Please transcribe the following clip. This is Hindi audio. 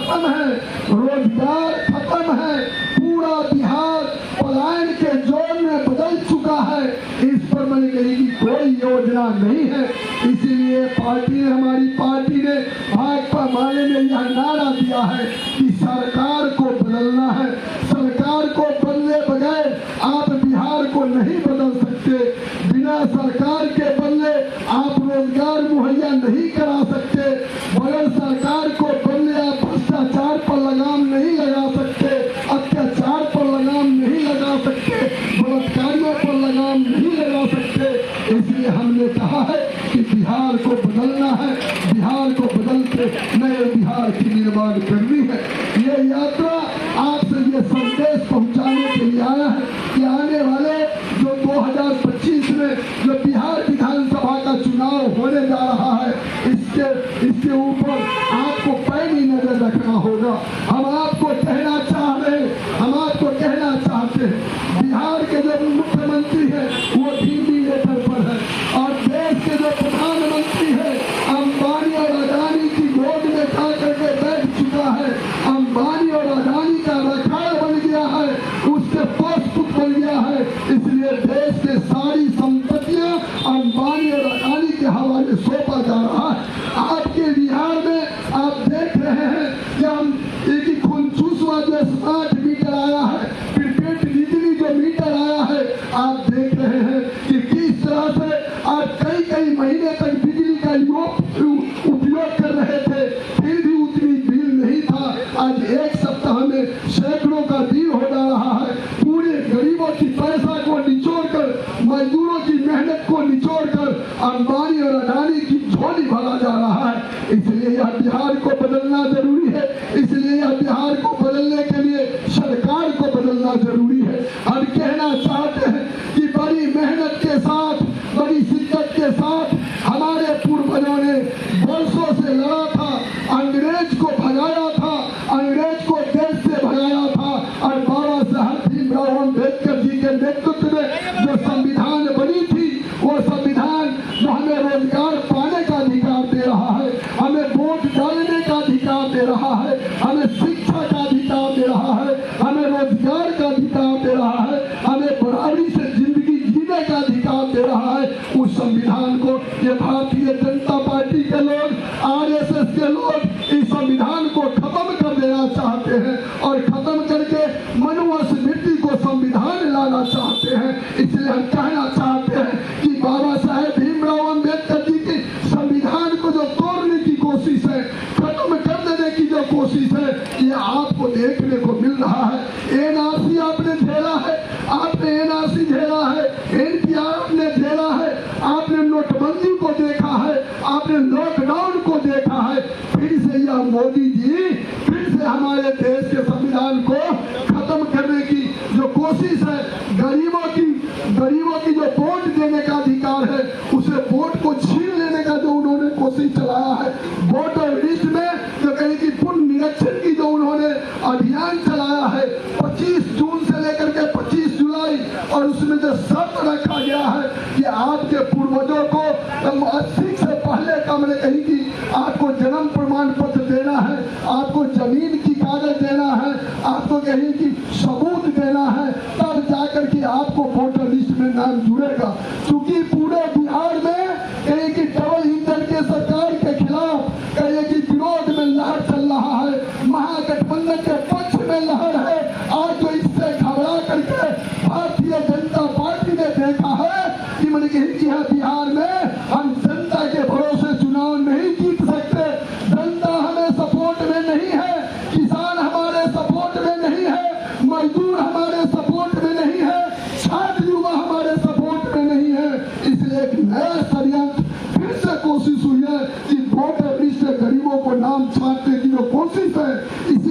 खत्म है, रोजगार खत्म है, पूरा बिहार पलायन के जोन में बदल चुका है। इस पर मैंने कही कि कोई योजना नहीं है। इसीलिए हमारी पार्टी ने भाजपा माले में यह नारा दिया है कि सरकार को बदलना है। सरकार को बदले बगैर आप बिहार को नहीं बदल सकते। बिना सरकार के बदले आप रोजगार मुहैया नहीं करा सकते। बगैर सरकार को बदले आप भ्रष्टाचार पर लगाम नहीं लगा सकते, अत्याचार पर लगाम नहीं लगा सकते, बलात्कारियों पर लगाम नहीं लगा सकते। इसलिए हमने कहा है कि बिहार को बदलना है, बिहार को बदल के नए बिहार की निर्माण करनी है। ये यात्रा आपसे ये संदेश पहुंचाने के लिए आया है कि आने वाले जो 2025 में जो बिहार विधानसभा का चुनाव होने जा रहा है, इसके ऊपर आपको पैनी नजर रखना होगा। हम आपको कहना चाहते हैं बिहार के जो मुख्यमंत्री है वो टीवी लेटर पर है, और देश के जो प्रधानमंत्री है अंबानी और अडानी की गोद में खा करके बैठ चुका है। अंबानी और अडानी का रखाल बन गया है, उसके पोस्ट बन गया है। इसलिए देश के सारी संपत्तियां अंबानी और अडानी के हवाले सौंपा जा रहा है। आपके बिहार में आप देख रहे हैं कि हम एक खूनचूसवा जो स्मार्ट मीटर आया है, प्रीपेड बिजली जो मीटर आया है, आप देख रहे हैं कि किस तरह से आप कई महीने तक बिजली का उपयोग कर रहे थे, फिर भी उतनी बिल नहीं था। आज एक सप्ताह में सैकड़ों का बिल हो जा रहा है। पूरे गरीबों की पैसा को निचोड़कर, मजदूरों की मेहनत को निचोड़कर अंबानी और अडानी की झोली भरा जा रहा है। इसलिए यह बिहार को बदलना जरूरी है। इसलिए यह बिहार को बदलने के लिए सरकार को बदलना जरूरी है। हम कहना चाहते हैं कि बड़ी मेहनत के साथ, बड़ी शिद्दत के साथ हमारे पूर्वजों ने वर्षों से लड़ा था, अंग्रेज को भगाया था, अंग्रेज को देश से भगाया था। और बाबा साहब भीमराव अम्बेडकर जी के नेतृत्व में जो संविधान बनी थी, वो संविधान जो हमें रोजगार पाने का अधिकार दे रहा है, हमें वोट डालने का अधिकार दे रहा है, हमें शिक्षा का अधिकार दे रहा है, हमें रोजगार का अधिकार दे रहा है, हमें बराबरी से जिंदगी जीने का अधिकार दे रहा है। उस संविधान को ये भारतीय जनता पार्टी के लोग, आरएसएस के लोग इस संविधान को खत्म कर देना चाहते हैं और खत्म करके मनुस्मृति को संविधान लाना चाहते हैं। इसलिए हम कहना चाहते हैं कि बाबा साहेब भीमराव अम्बेडकर जी के संविधान को जो तोड़ने की कोशिश है, खत्म कर देने की जो कोशिश है, ये आपको देखने को मिल रहा है। एनआरसी आपने झेला है, आपने एनआरसी झेला है, एनपीआर ने झेला है, आपने नोटबंदी को देखा है, आपने लॉकडाउन को देखा है। फिर से यह मोदी जी फिर से हमारे देश के संविधान को खत्म करने की जो कोशिश है, गरीबों की जो वोट देने का अधिकार है, उसे वोट को छीन लेने का जो उन्होंने कोशिश चलाया है, वोटर लिस्ट में जो कहीं की पुनर्निरीक्षण की जो उन्होंने अभियान चलाया है 25 जून से लेकर के 25 जुलाई, और उसमें जो शर्त रखा गया है कि आपके पूर्वजों को 80 से पहले का मैंने कही कि आपको जन्म प्रमाण पत्र देना है, आपको जमीन की कागज देना है, आपको कहीं की सबूत देना है, तब जाकर के आपको वोटर लिस्ट में नाम जुड़ेगा। क्योंकि पूरे बिहार में कहीं की डबल इंजन के सरकार के खिलाफ कहीं की विरोध में लहर चल रहा है, महागठबंधन के पक्ष में लहर है। और जो इससे घबरा करके भारतीय जनता पार्टी ने देखा है कि मैंने कही कि बिहार में हम जनता के भरोसे चुनाव नहीं जीत सकते, जनता हमें सपोर्ट में नहीं है, किसान हमारे सपोर्ट में नहीं है, मजदूर हमारे सपोर्ट में नहीं है, छात्र युवा हमारे सपोर्ट में नहीं है। इसलिए एक नया षड्यंत्र फिर से कोशिश हुई है कि वोटर लिस्ट से गरीबों को नाम छांटने की जो कोशिश है, इस